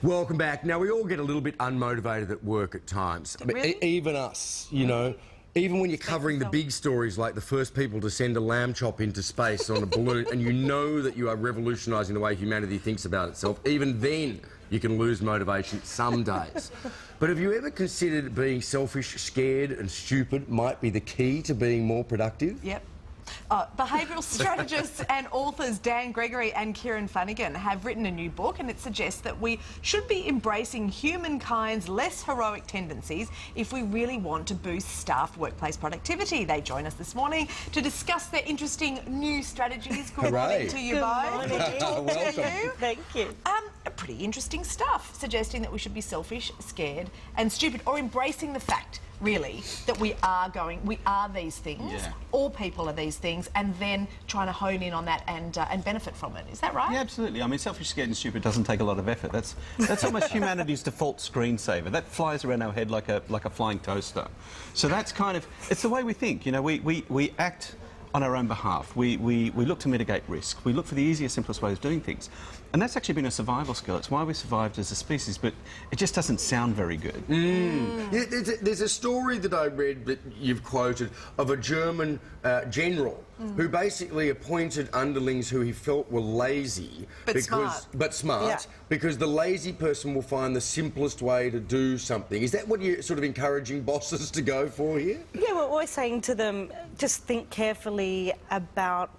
Welcome back. Now, we all get a little bit unmotivated at work at times. Really? Even us, you know. Even when you're covering the big stories like the first people to send a lamb chop into space on a balloon and you know that you are revolutionising the way humanity thinks about itself, even then you can lose motivation some days. But have you ever considered being selfish, scared and stupid might be the key to being more productive? Yep. Behavioural strategists and authors Dan Gregory and Kieran Flanagan have written a new book, and it suggests that we should be embracing humankind's less heroic tendencies if we really want to boost staff workplace productivity. They join us this morning to discuss their interesting new strategies. Good morning to you both. Welcome. Thank you. Pretty interesting stuff, suggesting that we should be selfish, scared and stupid, or embracing the fact, really, that we are these things, all people are these things, and then trying to hone in on that and benefit from it. Is that right? Yeah, absolutely. I mean, selfish, scared and stupid doesn't take a lot of effort. That's almost humanity's default screensaver. That flies around our head like a flying toaster. So that's kind of, it's the way we think. You know, we act on our own behalf. We look to mitigate risk. We look for the easiest, simplest way of doing things. And that's actually been a survival skill. It's why we survived as a species, but it just doesn't sound very good. Yeah, there's a story that I read that you've quoted of a German general who basically appointed underlings who he felt were lazy But smart because the lazy person will find the simplest way to do something. Is that what you're sort of encouraging bosses to go for here? Yeah, we're always saying to them, just think carefully about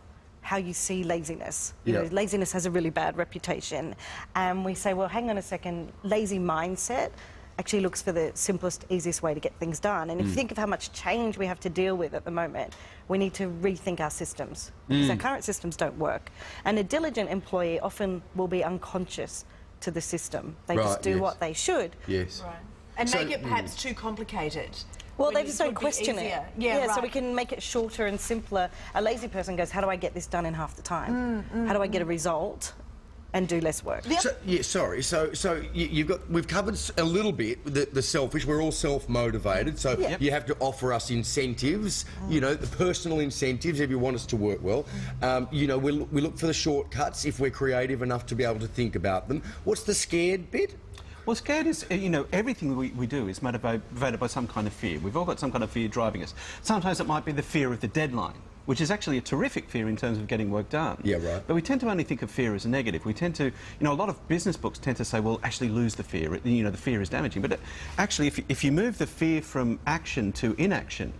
how you see laziness. You know, laziness has a really bad reputation. And we say, well, hang on a second, lazy mindset actually looks for the simplest, easiest way to get things done. And if you think of how much change we have to deal with at the moment, we need to rethink our systems, because our current systems don't work. And a diligent employee often will be unconscious to the system. They just do what they should. Yes. Right. And make it perhaps too complicated. Well, they just don't question it. Yeah, right. So we can make it shorter and simpler. A lazy person goes, how do I get this done in half the time? How do I get a result and do less work? So, we've covered a little bit the selfish. We're all self-motivated, so you have to offer us incentives. You know, the personal incentives if you want us to work well. You know, we look for the shortcuts if we're creative enough to be able to think about them. What's the scared bit? Well, scared is, you know, everything we do is motivated by some kind of fear. We've all got some kind of fear driving us. Sometimes it might be the fear of the deadline, which is actually a terrific fear in terms of getting work done. Yeah, right. But we tend to only think of fear as a negative. We tend to, you know, a lot of business books tend to say, well, actually lose the fear. You know, the fear is damaging. But actually, if you move the fear from action to inaction,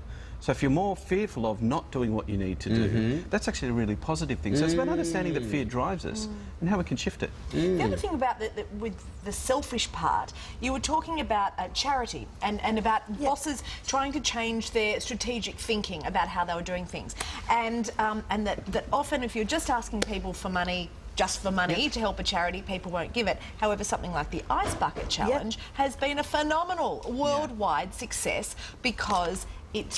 so if you're more fearful of not doing what you need to do, that's actually a really positive thing. So it's about understanding that fear drives us and how we can shift it. The other thing about with the selfish part, you were talking about charity and about bosses trying to change their strategic thinking about how they were doing things. And that often if you're just asking people for money, just for money to help a charity, people won't give it. However, something like the Ice Bucket Challenge has been a phenomenal worldwide success because it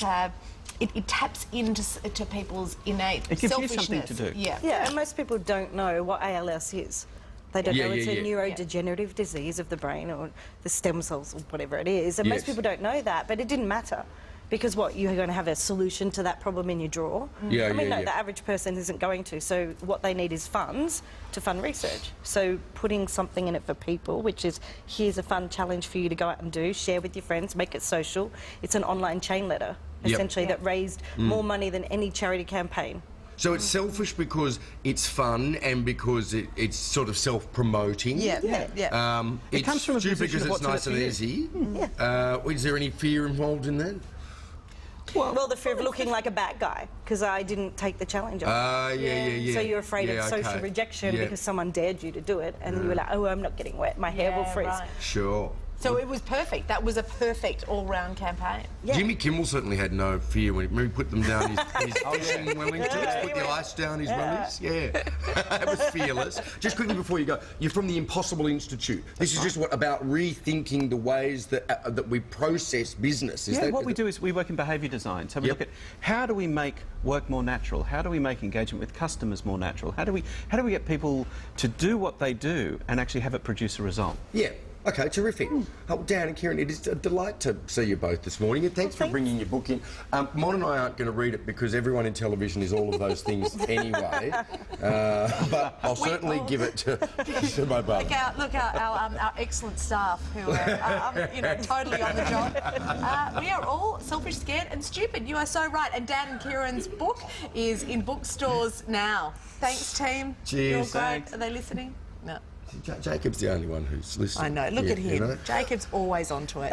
taps into people's innate selfishness. It gives you something to do. Yeah, and most people don't know what ALS is. They don't know it's a neurodegenerative disease of the brain or the stem cells or whatever it is. And most people don't know that, but it didn't matter. Because what, you're going to have a solution to that problem in your drawer? I mean, no, the average person isn't going to. So what they need is funds to fund research. So putting something in it for people, which is, here's a fun challenge for you to go out and do, share with your friends, make it social. It's an online chain letter, essentially, that raised more money than any charity campaign. So it's selfish because it's fun and because it's sort of self-promoting. It comes from a stupid position because of it's nice and easy. Is there any fear involved in that? Well, the fear of looking like a bad guy, because I didn't take the challenge on. So you're afraid of social rejection because someone dared you to do it, and you were like, oh, I'm not getting wet, my hair will freeze. Right. Sure. So it was perfect. That was a perfect all-round campaign. Jimmy Kimmel certainly had no fear when he put them down his fishing Wellingtons, put the ice down his wellies. It was fearless. Just quickly before you go, you're from the Impossible Institute. This is just about rethinking the ways that we process business. What we do is we work in behaviour design. So we look at how do we make work more natural? How do we make engagement with customers more natural? How do we get people to do what they do and actually have it produce a result? Okay, terrific. Oh, Dan and Kieran, it is a delight to see you both this morning, and thanks for bringing your book in. Mon and I aren't going to read it because everyone in television is all of those things anyway, but I'll certainly give it to my brother. Look out, our excellent staff who are, you know, totally on the job. We are all selfish, scared and stupid. You are so right. And Dan and Kieran's book is in bookstores now. Thanks, team. Cheers. You're great. Thanks. Are they listening? No. Jacob's the only one who's listening. I know. Look Yeah, at him. you know? Jacob's always onto it.